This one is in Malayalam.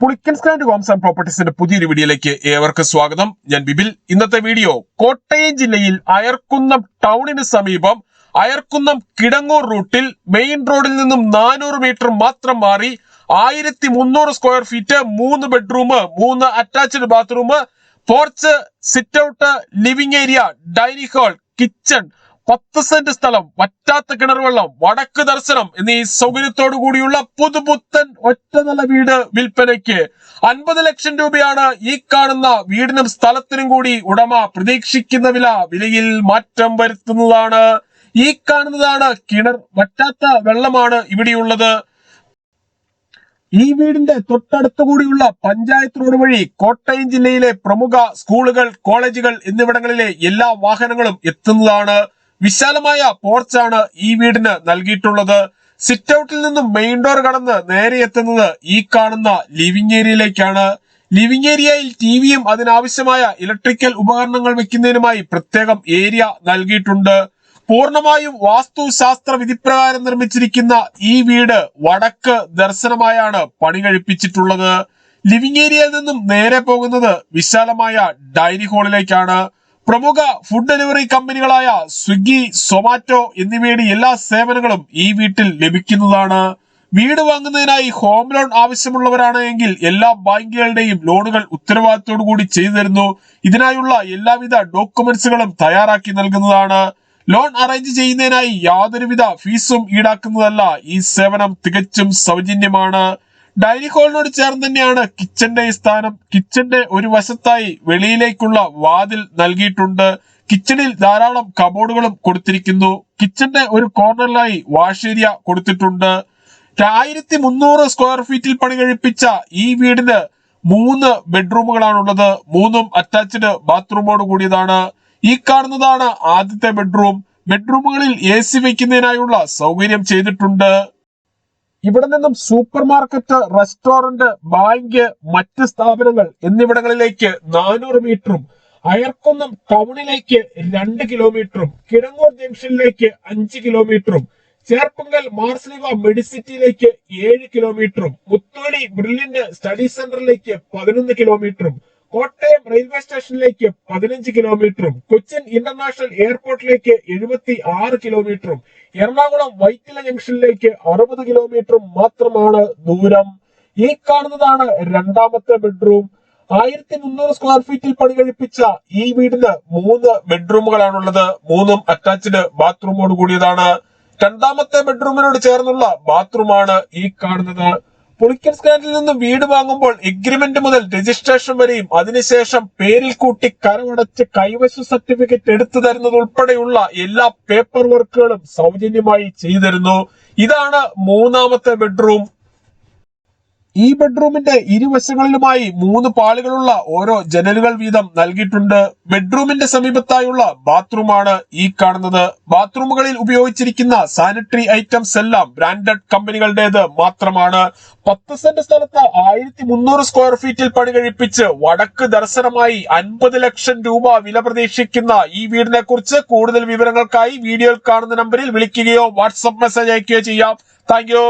പുളിക്കൻസ് ഗ്രാൻഡ് ഹോംസ് ആൻഡ് പ്രോപ്പർട്ടീസിന്റെ പുതിയൊരു വീഡിയോയിലേക്ക് ഏവർക്കും സ്വാഗതം. ഞാൻ ബിബിൽ. ഇന്നത്തെ വീഡിയോ കോട്ടയം ജില്ലയിൽ അയർക്കുന്നം ടൗണിന് സമീപം അയർക്കുന്നം കിടങ്ങൂർ റൂട്ടിൽ മെയിൻ റോഡിൽ നിന്നും 400 മീറ്റർ മാത്രം മാറി 1300 square feet, 3 bedroom, 3 attached bathroom, porch, sit out, living area, dining hall, kitchen, 10 saint സ്ഥലം, വറ്റാത്ത കിണർവെള്ളം, വടക്ക് ദർശനം എന്നീ സൗകര്യത്തോടു കൂടിയുള്ള പുതുപുത്തൻ ഒറ്റനില വീട് വിൽപ്പനയ്ക്ക്. 50 ലക്ഷം രൂപയാണ് ഈ കാണുന്ന വീടിനും സ്ഥലത്തിനും കൂടി ഉടമ പ്രതീക്ഷിക്കുന്ന വിലയിൽ മാറ്റം വരുത്തുന്നതാണ്. ഈ കാണുന്നതാണ് കിണർ, വറ്റാത്ത വെള്ളമാണ് ഇവിടെയുള്ളത്. ഈ വീടിന്റെ തൊട്ടടുത്തു കൂടിയുള്ള പഞ്ചായത്ത് റോഡ് വഴി കോട്ടയം ജില്ലയിലെ പ്രമുഖ സ്കൂളുകൾ, കോളേജുകൾ എന്നിവിടങ്ങളിലെ എല്ലാ വാഹനങ്ങളും എത്തുന്നതാണ്. വിശാലമായ പോർച്ചാണ് ഈ വീടിന് നൽകിയിട്ടുള്ളത്. സിറ്റ് ഔട്ടിൽ നിന്നും മെയിൻ ഡോർ കടന്ന് നേരെ എത്തുന്നത് ഈ കാണുന്ന ലിവിംഗ് ഏരിയയിലേക്കാണ്. ലിവിംഗ് ഏരിയയിൽ ടിവിയും അതിനാവശ്യമായ ഇലക്ട്രിക്കൽ ഉപകരണങ്ങൾ വെക്കുന്നതിനുമായി പ്രത്യേകം ഏരിയ നൽകിയിട്ടുണ്ട്. പൂർണ്ണമായും വാസ്തുശാസ്ത്ര വിധിപ്രകാരം നിർമ്മിച്ചിരിക്കുന്ന ഈ വീട് വടക്ക് ദർശനമായാണ് പണി കഴിപ്പിച്ചിട്ടുള്ളത്. ലിവിംഗ് ഏരിയയിൽ നിന്നും നേരെ പോകുന്നത് വിശാലമായ ഡൈനിങ് ഹാളിലേക്കാണ്. പ്രമുഖ ഫുഡ് ഡെലിവറി കമ്പനികളായ സ്വിഗ്ഗി, സൊമാറ്റോ എന്നിവയുടെ എല്ലാ സേവനങ്ങളും ഈ വീട്ടിൽ ലഭിക്കുന്നതാണ്. വീട് വാങ്ങുന്നതിനായി ഹോം ലോൺ ആവശ്യമുള്ളവരാണ് എങ്കിൽ എല്ലാ ബാങ്കുകളുടെയും ലോണുകൾ ഉത്തരവാദിത്തോടു കൂടി ചെയ്തു തരുന്നു. ഇതിനായുള്ള എല്ലാവിധ ഡോക്യുമെന്റ്സുകളും തയ്യാറാക്കി നൽകുന്നതാണ്. ലോൺ അറേഞ്ച് ചെയ്യുന്നതിനായി യാതൊരുവിധ ഫീസും ഈടാക്കുന്നതല്ല. ഈ സേവനം തികച്ചും സൗജന്യമാണ്. ഡൈനിങ് ഹാളിനോട് ചേർന്ന് തന്നെയാണ് കിച്ചന്റെ സ്ഥാനം. കിച്ചന്റെ ഒരു വശത്തായി വെളിയിലേക്കുള്ള വാതിൽ നൽകിയിട്ടുണ്ട്. കിച്ചണിൽ ധാരാളം കബോർഡുകളും കൊടുത്തിരിക്കുന്നു. കിച്ചന്റെ ഒരു കോർണറിലായി വാഷ് ഏരിയ കൊടുത്തിട്ടുണ്ട്. 1300 സ്ക്വയർ ഫീറ്റിൽ പണി കഴിപ്പിച്ച ഈ വീടിന് 3 ബെഡ്റൂമുകളാണുള്ളത്. 3ഉം അറ്റാച്ച്ഡ് ബാത്റൂമോട് കൂടിയതാണ്. ഈ കാണുന്നതാണ് ആദ്യത്തെ ബെഡ്റൂം. ബെഡ്റൂമുകളിൽ AC വെക്കുന്നതിനായുള്ള സൗകര്യം ചെയ്തിട്ടുണ്ട്. ഇവിടെ നിന്നും സൂപ്പർ മാർക്കറ്റ്, റെസ്റ്റോറന്റ്, ബാങ്ക്, മറ്റ് സ്ഥാപനങ്ങൾ എന്നിവിടങ്ങളിലേക്ക് 400 മീറ്ററും, അയർക്കുന്നം ടൗണിലേക്ക് 2 കിലോമീറ്ററും, കിടങ്ങൂർ ജംഗ്ഷനിലേക്ക് 5 കിലോമീറ്ററും, ചേർപ്പുങ്കൽ മാർസ്ലിവ മെഡിസിറ്റിയിലേക്ക് 7 കിലോമീറ്ററും, മുത്തോലി ബ്രില്യന്റ് സ്റ്റഡി സെന്ററിലേക്ക് 11 കിലോമീറ്ററും, കോട്ടയം റെയിൽവേ സ്റ്റേഷനിലേക്ക് 15 കിലോമീറ്ററും, കൊച്ചിൻ ഇന്റർനാഷണൽ എയർപോർട്ടിലേക്ക് 76 കിലോമീറ്ററും, എറണാകുളം വൈറ്റില ജംഗ്ഷനിലേക്ക് 60 കിലോമീറ്ററും മാത്രമാണ് ദൂരം. ഈ കാണുന്നതാണ് രണ്ടാമത്തെ ബെഡ്റൂം. 1300 സ്ക്വയർ ഫീറ്റിൽ പണി കഴിപ്പിച്ച ഈ വീടിന് 3 ബെഡ്റൂമുകളാണുള്ളത്. 3ഉം അറ്റാച്ച്ഡ് ബാത്റൂമോട് കൂടിയതാണ്. രണ്ടാമത്തെ ബെഡ്റൂമിനോട് ചേർന്നുള്ള ബാത്റൂമാണ് ഈ കാണുന്നത്. പുളിക്കൻസ് സ്റ്റാൻഡിൽ നിന്നും വീട് വാങ്ങുമ്പോൾ എഗ്രിമെന്റ് മുതൽ രജിസ്ട്രേഷൻ വരെയും അതിനുശേഷം പേരിൽ കൂട്ടി കരമടച്ച് കൈവശ സർട്ടിഫിക്കറ്റ് എടുത്തു തരുന്നത് ഉൾപ്പെടെയുള്ള എല്ലാ പേപ്പർ വർക്കുകളും സൗജന്യമായി ചെയ്തു തരുന്നു. ഇതാണ് മൂന്നാമത്തെ ബെഡ്റൂം. ഈ ബെഡ്റൂമിന്റെ ഇരുവശങ്ങളിലുമായി 3 പാളികളുള്ള ഓരോ ജനലുകൾ വീതം നൽകിയിട്ടുണ്ട്. ബെഡ്റൂമിന്റെ സമീപത്തായുള്ള ബാത്റൂമാണ് ഈ കാണുന്നത്. ബാത്റൂമുകളിൽ ഉപയോഗിച്ചിരിക്കുന്ന സാനിറ്ററി ഐറ്റംസ് എല്ലാം ബ്രാൻഡഡ് കമ്പനികളുടേത് മാത്രമാണ്. 10 സെന്റ് സ്ഥലത്ത് 1300 സ്ക്വയർ ഫീറ്റിൽ പണി കഴിപ്പിച്ച് വടക്ക് ദർശനമായി 50 ലക്ഷം രൂപ വില പ്രതീക്ഷിക്കുന്ന ഈ വീടിനെ കുറിച്ച് കൂടുതൽ വിവരങ്ങൾക്കായി വീഡിയോയിൽ കാണുന്ന നമ്പറിൽ വിളിക്കുകയോ വാട്സ്ആപ്പ് മെസ്സേജ് അയക്കുകയോ ചെയ്യാം. Thank you.